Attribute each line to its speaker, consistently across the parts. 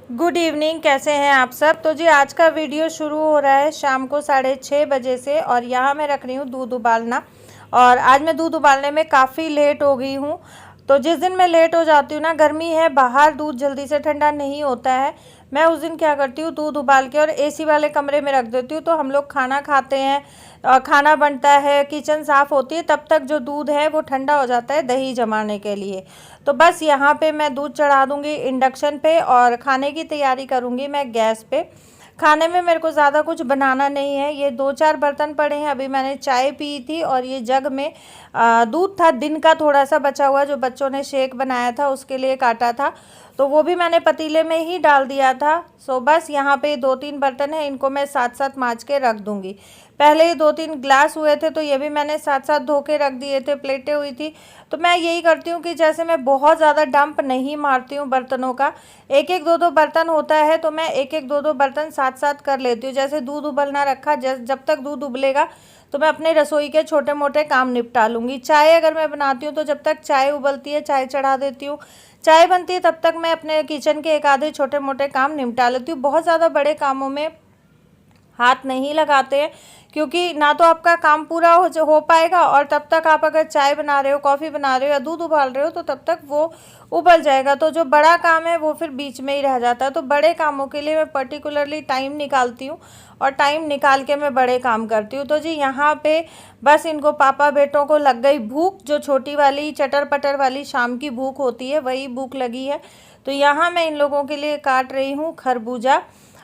Speaker 1: Good evening, कैसे हैं आप सब। तो जी आज का वीडियो शुरू हो रहा है शाम को 6:30 बजे से। और यहाँ मैं रख रही हूँ दूध उबालना। और आज मैं दूध उबालने में काफ़ी लेट हो गई हूँ। तो जिस दिन मैं लेट हो जाती हूँ ना, गर्मी है बाहर, दूध जल्दी से ठंडा नहीं होता है, मैं उस दिन क्या करती हूँ, दूध उबाल के और एसी वाले कमरे में रख देती हूँ। तो हम लोग खाना खाते हैं, खाना बनता है, किचन साफ़ होती है, तब तक जो दूध है वो ठंडा हो जाता है दही जमाने के लिए। तो बस यहाँ पे मैं दूध चढ़ा दूँगी इंडक्शन पे और खाने की तैयारी करूँगी मैं गैस पे। खाने में मेरे को ज़्यादा कुछ बनाना नहीं है। ये 2-4 बर्तन पड़े हैं, अभी मैंने चाय पी थी और ये जग में दूध था दिन का थोड़ा सा बचा हुआ, जो बच्चों ने शेक बनाया था उसके लिए काटा था, तो वो भी मैंने पतीले में ही डाल दिया था। सो बस यहाँ पे 2-3 बर्तन हैं, इनको मैं साथ साथ मांज के रख दूँगी। पहले ही 2-3 ग्लास हुए थे तो ये भी मैंने साथ साथ धो के रख दिए थे, प्लेटें हुई थी। तो मैं यही करती हूँ कि जैसे मैं बहुत ज़्यादा डंप नहीं मारती हूँ बर्तनों का, एक एक दो दो बर्तन होता है तो मैं एक एक दो दो बर्तन साथ साथ कर लेती हूँ। जैसे दूध उबलना रखा, जब तक दूध उबलेगा तो मैं अपने रसोई के छोटे मोटे काम निपटा लूँगी। चाय अगर मैं बनाती हूँ तो जब तक चाय उबलती है चाय चढ़ा देती हूँ, चाय बनती है तब तक मैं अपने किचन के एक आधे छोटे मोटे काम निपटा लेती हूँ। बहुत ज़्यादा बड़े कामों में हाथ नहीं लगाते हैं, क्योंकि ना तो आपका काम पूरा हो पाएगा और तब तक आप अगर चाय बना रहे हो, कॉफ़ी बना रहे हो या दूध उबाल रहे हो तो तब तक वो उबल जाएगा। तो जो बड़ा काम है वो फिर बीच में ही रह जाता है। तो बड़े कामों के लिए मैं पर्टिकुलरली टाइम निकालती हूँ और टाइम निकाल के मैं बड़े काम करती हूँ। तो जी यहाँ पे बस इनको पापा बेटों को लग गई भूख, जो छोटी वाली चटर पटर वाली शाम की भूख होती है वही भूख लगी है। तो यहाँ मैं इन लोगों के लिए काट रही हूँ खरबूजा,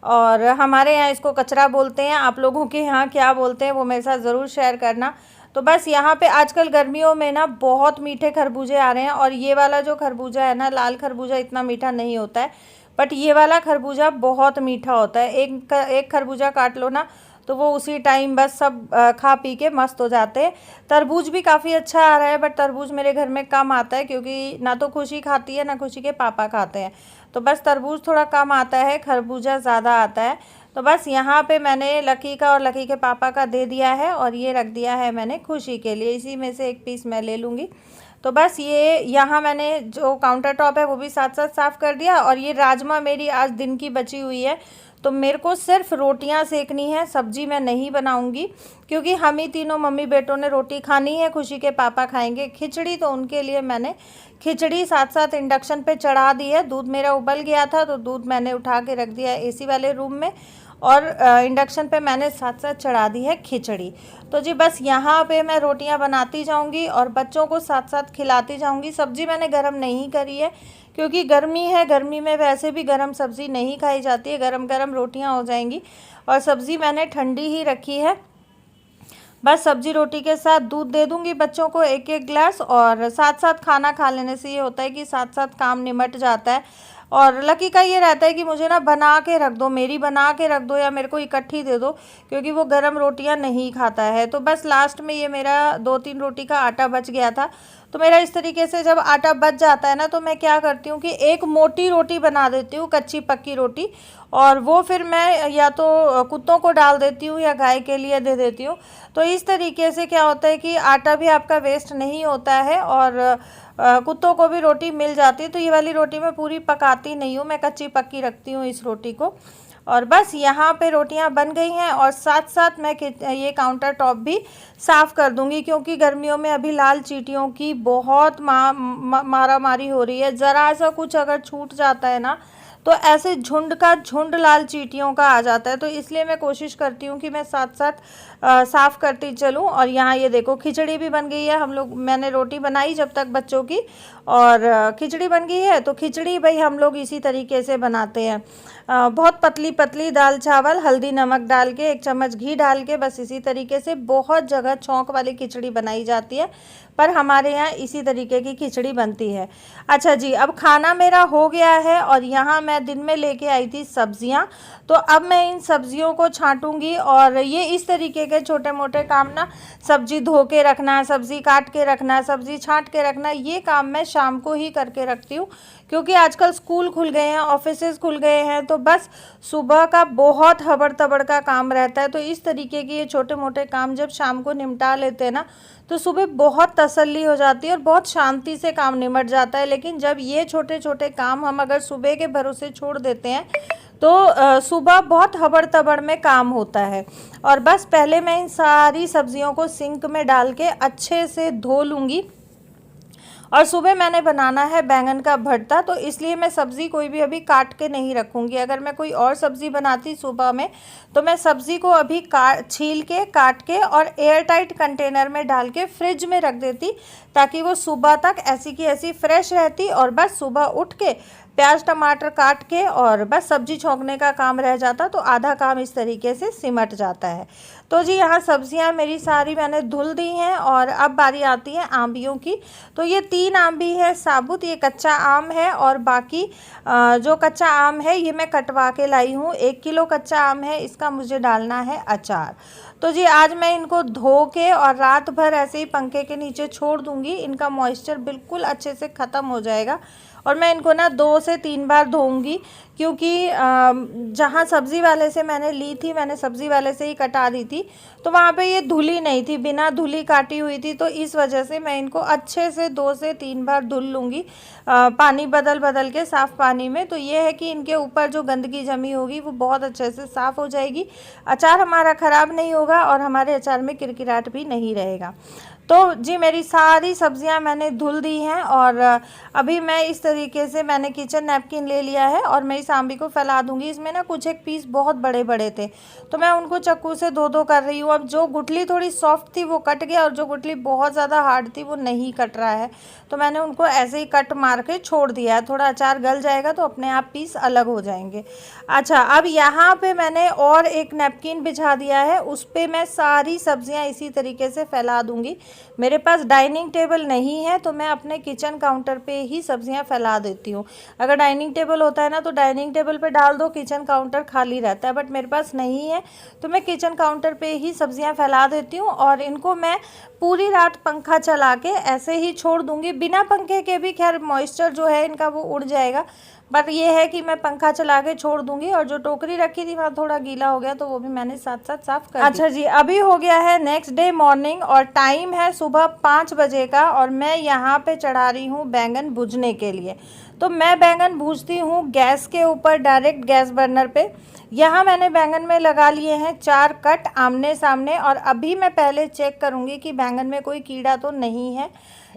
Speaker 1: और हमारे यहाँ इसको कचरा बोलते हैं, आप लोगों के यहाँ क्या बोलते हैं वो मेरे साथ ज़रूर शेयर करना। तो बस यहाँ पे आजकल गर्मियों में ना बहुत मीठे खरबूजे आ रहे हैं, और ये वाला जो खरबूजा है ना, लाल खरबूजा इतना मीठा नहीं होता है, बट ये वाला खरबूजा बहुत मीठा होता है। एक खरबूजा काट लो ना तो वो उसी टाइम बस सब खा पी के मस्त हो जाते हैं। तरबूज भी काफ़ी अच्छा आ रहा है, बट तरबूज मेरे घर में कम आता है, क्योंकि ना तो खुशी खाती है ना खुशी के पापा खाते हैं। तो बस तरबूज थोड़ा कम आता है, खरबूजा ज़्यादा आता है। तो बस यहाँ पे मैंने लकी का और लकी के पापा का दे दिया है, और ये रख दिया है मैंने खुशी के लिए, इसी में से एक पीस मैं ले लूँगी। तो बस ये यहाँ मैंने जो काउंटर टॉप है वो भी साथ साथ साफ़ कर दिया। और ये राजमा मेरी आज दिन की बची हुई है, तो मेरे को सिर्फ रोटियां सेकनी है, सब्जी मैं नहीं बनाऊंगी, क्योंकि हम ही तीनों मम्मी बेटों ने रोटी खानी है, खुशी के पापा खाएंगे खिचड़ी, तो उनके लिए मैंने खिचड़ी साथ साथ इंडक्शन पे चढ़ा दी है। दूध मेरा उबल गया था तो दूध मैंने उठा के रख दिया है एसी वाले रूम में, और इंडक्शन पे मैंने साथ साथ चढ़ा दी है खिचड़ी। तो जी बस यहाँ पे मैं रोटियाँ बनाती जाऊँगी और बच्चों को साथ साथ खिलाती जाऊँगी। सब्ज़ी मैंने गरम नहीं करी है, क्योंकि गर्मी है, गर्मी में वैसे भी गरम सब्ज़ी नहीं खाई जाती है, गरम गरम रोटियाँ हो जाएंगी। और सब्ज़ी मैंने ठंडी ही रखी है। बस सब्जी रोटी के साथ दूध दे दूंगी बच्चों को एक एक ग्लास, और साथ साथ खाना खा लेने से ये होता है कि साथ साथ काम निमट जाता है। और लकी का ये रहता है कि मुझे ना बना के रख दो, मेरी बना के रख दो, या मेरे को इकट्ठी दे दो, क्योंकि वो गरम रोटियां नहीं खाता है। तो बस लास्ट में ये मेरा 2-3 रोटी का आटा बच गया था। तो मेरा इस तरीके से जब आटा बच जाता है ना, तो मैं क्या करती हूँ कि एक मोटी रोटी बना देती हूँ, कच्ची पक्की रोटी, और वो फिर मैं या तो कुत्तों को डाल देती हूँ या गाय के लिए दे देती हूँ। तो इस तरीके से क्या होता है कि आटा भी आपका वेस्ट नहीं होता है, और कुत्तों को भी रोटी मिल जाती है। तो ये वाली रोटी मैं पूरी पकाती नहीं हूँ, मैं कच्ची पक्की रखती हूँ इस रोटी को। और बस यहाँ पे रोटियाँ बन गई हैं, और साथ साथ मैं ये काउंटर टॉप भी साफ़ कर दूँगी, क्योंकि गर्मियों में अभी लाल चींटियों की बहुत मारा मारी हो रही है। ज़रा सा कुछ अगर छूट जाता है ना तो ऐसे झुंड का झुंड लाल चींटियों का आ जाता है। तो इसलिए मैं कोशिश करती हूँ कि मैं साथ साथ साफ़ करती चलूँ। और यहाँ ये देखो खिचड़ी भी बन गई है, मैंने रोटी बनाई जब तक बच्चों की, और खिचड़ी बन गई है। तो खिचड़ी भाई हम लोग इसी तरीके से बनाते हैं, बहुत पतली पतली दाल चावल हल्दी नमक डाल के 1 चम्मच घी डाल के, बस इसी तरीके से। बहुत जगह छौंक वाली खिचड़ी बनाई जाती है, पर हमारे यहाँ इसी तरीके की खिचड़ी बनती है। अच्छा जी, अब खाना मेरा हो गया है, और यहाँ मैं दिन में लेके आई थी सब्जियाँ। तो अब मैं इन सब्जियों को छांटूंगी, और ये इस तरीके के छोटे मोटे काम ना, सब्जी धो के रखना, सब्जी काट के रखना, सब्जी छांट के रखना, ये काम मैं शाम को ही करके रखती हूँ, क्योंकि आजकल स्कूल खुल गए हैं, ऑफिसेज खुल गए हैं, तो बस सुबह का बहुत हबड़ तबड़ का काम रहता है। तो इस तरीके के ये छोटे मोटे काम जब शाम को निपटा लेते हैं ना, तो सुबह बहुत तसल्ली हो जाती है और बहुत शांति से काम निमट जाता है। लेकिन जब ये छोटे छोटे काम हम अगर सुबह के भरोसे छोड़ देते हैं तो सुबह बहुत हबड़ तबड़ में काम होता है। और बस पहले मैं इन सारी सब्जियों को सिंक में डाल के अच्छे से धो लूँगी। और सुबह मैंने बनाना है बैंगन का भरता, तो इसलिए मैं सब्ज़ी कोई भी अभी काट के नहीं रखूँगी। अगर मैं कोई और सब्ज़ी बनाती सुबह में तो मैं सब्ज़ी को अभी छील के काट के और एयर टाइट कंटेनर में डाल के फ्रिज में रख देती, ताकि वो सुबह तक ऐसी की ऐसी फ्रेश रहती। और बस सुबह उठ के प्याज टमाटर काट के और बस सब्जी छौंकने का काम रह जाता, तो आधा काम इस तरीके से सिमट जाता है। तो जी यहाँ सब्जियां मेरी सारी मैंने धुल दी हैं और अब बारी आती है आंबियों की। तो ये 3 आंबी है साबुत, ये कच्चा आम है और बाकी जो कच्चा आम है ये मैं कटवा के लाई हूँ। 1 किलो कच्चा आम है, इसका मुझे डालना है अचार। तो जी आज मैं इनको धो के और रात भर ऐसे ही पंखे के नीचे छोड़ दूँगी, इनका मॉइस्चर बिल्कुल अच्छे से ख़त्म हो जाएगा। और मैं इनको ना 2 से 3 बार धोऊंगी, क्योंकि जहाँ सब्ज़ी वाले से मैंने ली थी, मैंने सब्ज़ी वाले से ही कटा दी थी, तो वहाँ पे ये धुली नहीं थी, बिना धुली काटी हुई थी। तो इस वजह से मैं इनको अच्छे से 2 से 3 बार धुल लूँगी, पानी बदल बदल के साफ़ पानी में। तो ये है कि इनके ऊपर जो गंदगी जमी होगी वो बहुत अच्छे से साफ़ हो जाएगी, अचार हमारा ख़राब नहीं होगा और हमारे अचार में किरकिराट भी नहीं रहेगा। तो जी मेरी सारी सब्जियां मैंने धुल दी हैं और अभी मैं इस तरीके से मैंने किचन नैपकिन ले लिया है और मैं इस आंबी को फैला दूंगी। इसमें ना कुछ एक पीस बहुत बड़े बड़े थे, तो मैं उनको चाकू से दो दो कर रही हूँ। अब जो गुठली थोड़ी सॉफ्ट थी वो कट गया और जो गुठली बहुत ज़्यादा हार्ड थी वो नहीं कट रहा है, तो मैंने उनको ऐसे ही कट मार के छोड़ दिया है। थोड़ा अचार गल जाएगा तो अपने आप पीस अलग हो जाएंगे। अच्छा, अब यहाँ पे मैंने और एक नैपकिन बिछा दिया है, उस पर मैं सारी सब्जियाँ इसी तरीके से फैला दूँगी। मेरे पास डाइनिंग टेबल नहीं है तो मैं अपने किचन काउंटर पे ही सब्जियां फैला देती हूँ। अगर डाइनिंग टेबल होता है ना तो डाइनिंग टेबल पे डाल दो, किचन काउंटर खाली रहता है, बट मेरे पास नहीं है तो मैं किचन काउंटर पे ही सब्जियां फैला देती हूँ। और इनको मैं पूरी रात पंखा चला के ऐसे ही छोड़ दूँगी। बिना पंखे के भी खैर मॉइस्चर जो है इनका वो उड़ जाएगा, बट ये है कि मैं पंखा चला के छोड़ दूंगी। और जो टोकरी रखी थी वहाँ थोड़ा गीला हो गया तो वो भी मैंने साथ साथ साफ कर दिया। अच्छा जी, अभी हो गया है नेक्स्ट डे मॉर्निंग और टाइम है सुबह 5 बजे का और मैं यहाँ पे चढ़ा रही हूँ बैंगन भूनने के लिए। तो मैं बैंगन भूनती हूँ गैस के ऊपर, डायरेक्ट गैस बर्नर पे। यहाँ मैंने बैंगन में लगा लिए हैं 4 कट आमने सामने और अभी मैं पहले चेक करूँगी कि बैंगन में कोई कीड़ा तो नहीं है।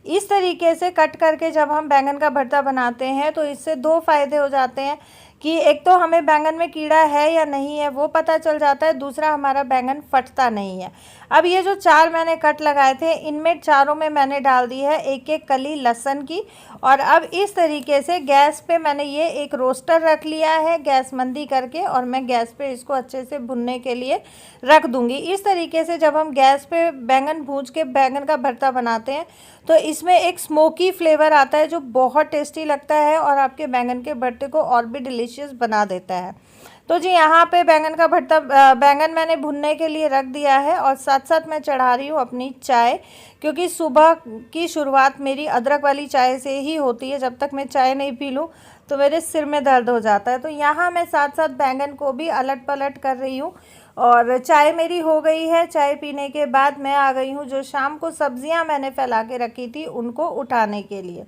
Speaker 1: इस तरीके से कट करके जब हम बैंगन का भरता बनाते हैं तो इससे 2 फ़ायदे हो जाते हैं कि एक तो हमें बैंगन में कीड़ा है या नहीं है वो पता चल जाता है, दूसरा हमारा बैंगन फटता नहीं है। अब ये जो 4 मैंने कट लगाए थे इनमें चारों में मैंने डाल दी है एक एक कली लहसुन की। और अब इस तरीके से गैस पे मैंने ये एक रोस्टर रख लिया है गैस मंदी करके और मैं गैस पे इसको अच्छे से भुनने के लिए रख दूंगी। इस तरीके से जब हम गैस पे बैंगन भून के बैंगन का भरता बनाते हैं तो इसमें एक स्मोकी फ्लेवर आता है जो बहुत टेस्टी लगता है और आपके बैंगन के भरते को और भी डिलीशियस बना देता है। तो जी यहाँ पे बैंगन का भरता बैंगन मैंने भुनने के लिए रख दिया है और साथ साथ मैं चढ़ा रही हूँ अपनी चाय, क्योंकि सुबह की शुरुआत मेरी अदरक वाली चाय से ही होती है। जब तक मैं चाय नहीं पी लूँ तो मेरे सिर में दर्द हो जाता है। तो यहाँ मैं साथ साथ बैंगन को भी अलट पलट कर रही हूँ और चाय मेरी हो गई है। चाय पीने के बाद मैं आ गई हूँ जो शाम को सब्जियाँ मैंने फैला के रखी थी उनको उठाने के लिए।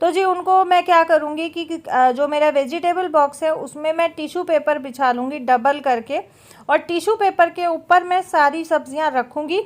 Speaker 1: तो जी उनको मैं क्या करूँगी कि जो मेरा वेजिटेबल बॉक्स है उसमें मैं टिश्यू पेपर बिछा लूँगी डबल करके और टिश्यू पेपर के ऊपर मैं सारी सब्जियाँ रखूँगी।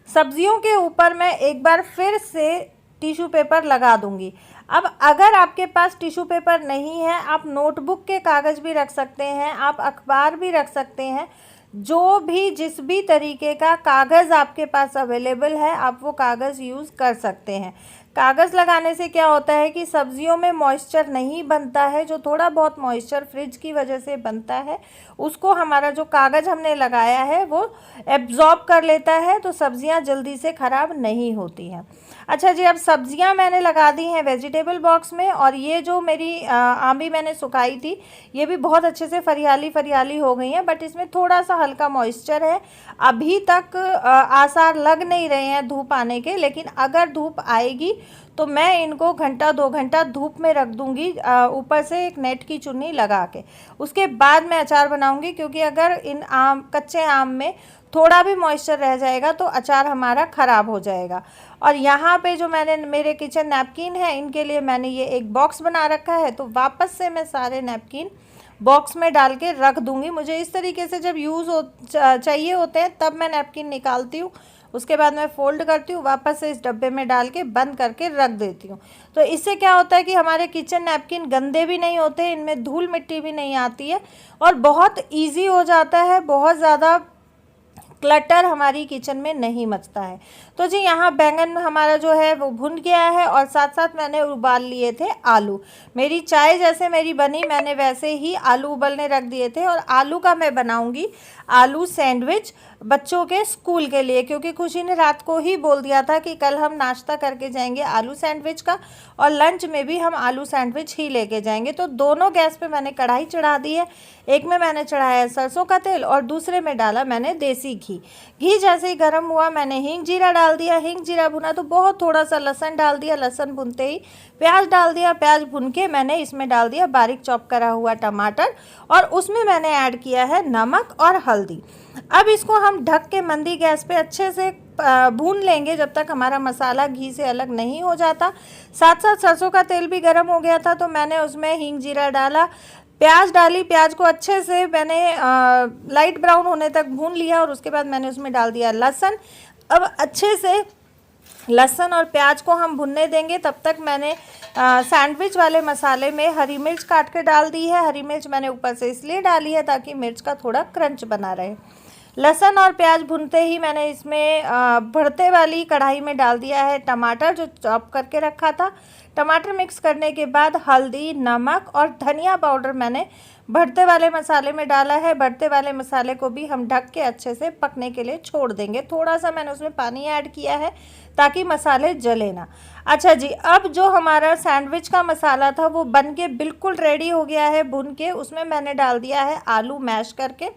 Speaker 1: सब्जियों के ऊपर मैं एक बार फिर से टिश्यू पेपर लगा दूँगी। अब अगर आपके पास टिश्यू पेपर नहीं है आप नोटबुक के कागज़ भी रख सकते हैं, आप अखबार भी रख सकते हैं, जो भी जिस भी तरीके का कागज़ आपके पास अवेलेबल है आप वो कागज़ यूज़ कर सकते हैं। कागज़ लगाने से क्या होता है कि सब्जियों में मॉइस्चर नहीं बनता है, जो थोड़ा बहुत मॉइस्चर फ्रिज की वजह से बनता है उसको हमारा जो कागज़ हमने लगाया है वो एब्जॉर्ब कर लेता है, तो सब्जियां जल्दी से ख़राब नहीं होती हैं। अच्छा जी, अब सब्जियां मैंने लगा दी हैं वेजिटेबल बॉक्स में, और ये जो मेरी आमी मैंने सुखाई थी ये भी बहुत अच्छे से फरियाली फरियाली हो गई हैं, बट इसमें थोड़ा सा हल्का मॉइस्चर है। अभी तक आसार लग नहीं रहे हैं धूप आने के, लेकिन अगर धूप आएगी तो मैं इनको घंटा 2 घंटा धूप में रख दूंगी, ऊपर से एक नेट की चुन्नी लगा के। उसके बाद मैं अचार बनाऊंगी, क्योंकि अगर इन कच्चे आम में थोड़ा भी मॉइस्चर रह जाएगा तो अचार हमारा ख़राब हो जाएगा। और यहाँ पे जो मैंने मेरे किचन नैपकिन है, इनके लिए मैंने ये एक बॉक्स बना रखा है, तो वापस से मैं सारे नैपकिन बॉक्स में डाल के रख दूँगी। मुझे इस तरीके से जब यूज़ चाहिए होते हैं तब मैं नैपकिन निकालती हूँ, उसके बाद मैं फ़ोल्ड करती हूँ, वापस से इस डब्बे में डाल के बंद करके रख देती हूँ। तो इससे क्या होता है कि हमारे किचन नैपकिन गंदे भी नहीं होते, इनमें धूल मिट्टी भी नहीं आती है, और बहुत ईजी हो जाता है, बहुत ज़्यादा क्लटर हमारी किचन में नहीं मचता है। तो जी यहाँ बैंगन हमारा जो है वो भुन गया है, और साथ साथ मैंने उबाल लिए थे आलू। मेरी चाय जैसे मेरी बनी, मैंने वैसे ही आलू उबलने रख दिए थे, और आलू का मैं बनाऊंगी आलू सैंडविच बच्चों के स्कूल के लिए, क्योंकि खुशी ने रात को ही बोल दिया था कि कल हम नाश्ता करके जाएंगे आलू सैंडविच का, और लंच में भी हम आलू सैंडविच ही लेके जाएंगे। तो दोनों गैस पे मैंने कढ़ाई चढ़ा दी है, एक में मैंने चढ़ाया सरसों का तेल और दूसरे में डाला मैंने देसी घी। घी जैसे ही गर्म हुआ मैंने हींग जीरा डाल दिया, हींग जीरा भुना तो बहुत थोड़ा सा लहसुन डाल दिया, लहसुन भुनते ही प्याज डाल दिया, प्याज भुन के मैंने इसमें डाल दिया बारीक चॉप करा हुआ टमाटर, और उसमें मैंने ऐड किया है नमक और हल्दी। अब इसको हम ढक के मंदी गैस पे अच्छे से भून लेंगे जब तक हमारा मसाला घी से अलग नहीं हो जाता। साथ साथ सरसों का तेल भी गर्म हो गया था, तो मैंने उसमें हींग जीरा डाला, प्याज डाली, प्याज को अच्छे से मैंने लाइट ब्राउन होने तक भून लिया, और उसके बाद मैंने उसमें डाल दिया लहसुन। अब अच्छे से लहसुन और प्याज को हम भुनने देंगे, तब तक मैंने सैंडविच वाले मसाले में हरी मिर्च काट के डाल दी है। हरी मिर्च मैंने ऊपर से इसलिए डाली है ताकि मिर्च का थोड़ा क्रंच बना रहे। लहसुन और प्याज भुनते ही मैंने इसमें भरते वाली कढ़ाई में डाल दिया है टमाटर जो चॉप करके रखा था। टमाटर मिक्स करने के बाद हल्दी, नमक और धनिया पाउडर मैंने भरते वाले मसाले में डाला है। भरते वाले मसाले को भी हम ढक के अच्छे से पकने के लिए छोड़ देंगे। थोड़ा सा मैंने उसमें पानी ऐड किया है ताकि मसाले जले ना। अच्छा जी, अब जो हमारा सैंडविच का मसाला था वो बन के बिल्कुल रेडी हो गया है भुन के। उसमें मैंने डाल दिया है आलू मैश करके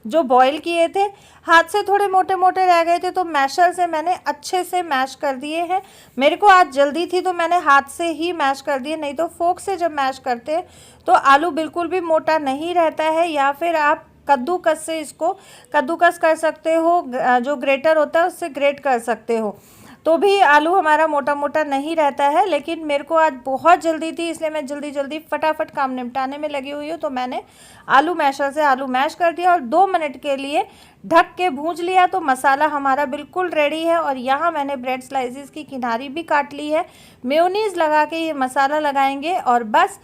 Speaker 1: जो बॉईल किए थे। हाथ से थोड़े मोटे मोटे रह गए थे तो मैशर से मैंने अच्छे से मैश कर दिए हैं। मेरे को आज जल्दी थी तो मैंने हाथ से ही मैश कर दिए, नहीं तो फोक से जब मैश करते हैं तो आलू बिल्कुल भी मोटा नहीं रहता है। या फिर आप कद्दूकस से इसको कद्दूकस कर सकते हो, जो ग्रेटर होता है उससे ग्रेट कर सकते हो, तो भी आलू हमारा मोटा मोटा नहीं रहता है। लेकिन मेरे को आज बहुत जल्दी थी इसलिए मैं जल्दी जल्दी फटाफट काम निपटाने में लगी हुई हूँ, तो मैंने आलू मैशर से आलू मैश कर दिया और 2 मिनट के लिए ढक के भूंज लिया। तो मसाला हमारा बिल्कुल रेडी है। और यहाँ मैंने ब्रेड स्लाइसेस की किनारी भी काट ली है। मेयोनीज़ लगा के ये मसाला लगाएंगे और बस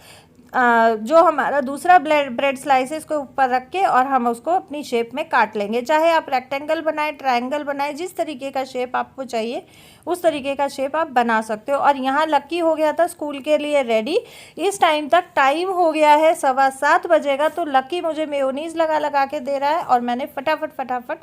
Speaker 1: जो हमारा दूसरा ब्रेड स्लाइसेस को ऊपर रख के और हम उसको अपनी शेप में काट लेंगे। चाहे आप रेक्टेंगल बनाएं, ट्रायंगल बनाएं, जिस तरीके का शेप आपको चाहिए उस तरीके का शेप आप बना सकते हो। और यहाँ लक्की हो गया था स्कूल के लिए रेडी। इस टाइम तक टाइम हो गया है 7:15 बजेगा, तो लक्की मुझे मेयोनीज़ लगा के दे रहा है और मैंने फटाफट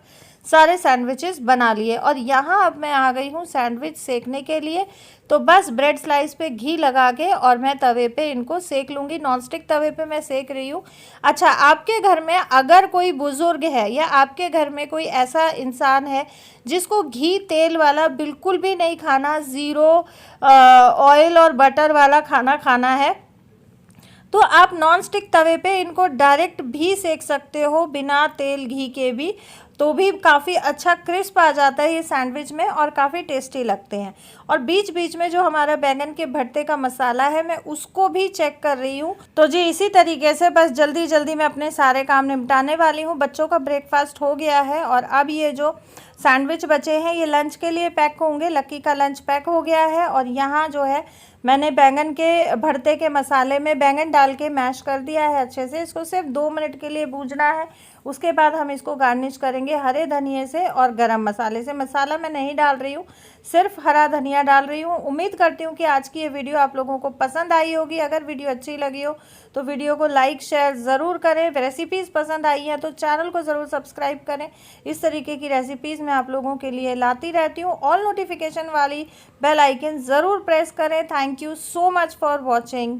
Speaker 1: सारे सैंडविचेस बना लिए। और यहाँ अब मैं आ गई हूँ सैंडविच सेकने के लिए। तो बस ब्रेड स्लाइस पे घी लगा के और मैं तवे पे इनको सेक लूँगी। नॉनस्टिक तवे पे मैं सेक रही हूँ। अच्छा, आपके घर में अगर कोई बुज़ुर्ग है या आपके घर में कोई ऐसा इंसान है जिसको घी तेल वाला बिल्कुल भी नहीं खाना, ज़ीरो ऑयल और बटर वाला खाना खाना है, तो आप नॉन स्टिक तवे पे इनको डायरेक्ट भी सेक सकते हो बिना तेल घी के भी, तो भी काफ़ी अच्छा क्रिस्प आ जाता है ये सैंडविच में और काफ़ी टेस्टी लगते हैं। और बीच बीच में जो हमारा बैंगन के भरते का मसाला है मैं उसको भी चेक कर रही हूँ। तो जी इसी तरीके से बस जल्दी जल्दी मैं अपने सारे काम निपटाने वाली हूँ। बच्चों का ब्रेकफास्ट हो गया है और अब ये जो सैंडविच बचे हैं ये लंच के लिए पैक होंगे। लक्की का लंच पैक हो गया है। और यहाँ जो है मैंने बैंगन के भरते के मसाले में बैंगन डाल के मैश कर दिया है अच्छे से। इसको सिर्फ 2 मिनट के लिए भूनना है। उसके बाद हम इसको गार्निश करेंगे हरे धनिए से और गरम मसाले से। मसाला मैं नहीं डाल रही हूँ, सिर्फ हरा धनिया डाल रही हूँ। उम्मीद करती हूँ कि आज की ये वीडियो आप लोगों को पसंद आई होगी। अगर वीडियो अच्छी लगी हो तो वीडियो को लाइक शेयर ज़रूर करें। रेसिपीज़ पसंद आई हैं तो चैनल को ज़रूर सब्सक्राइब करें। इस तरीके की रेसिपीज़ मैं आप लोगों के लिए लाती रहती हूँ। ऑल नोटिफिकेशन वाली बेल आइकन ज़रूर प्रेस करें। Thank you so much for watching.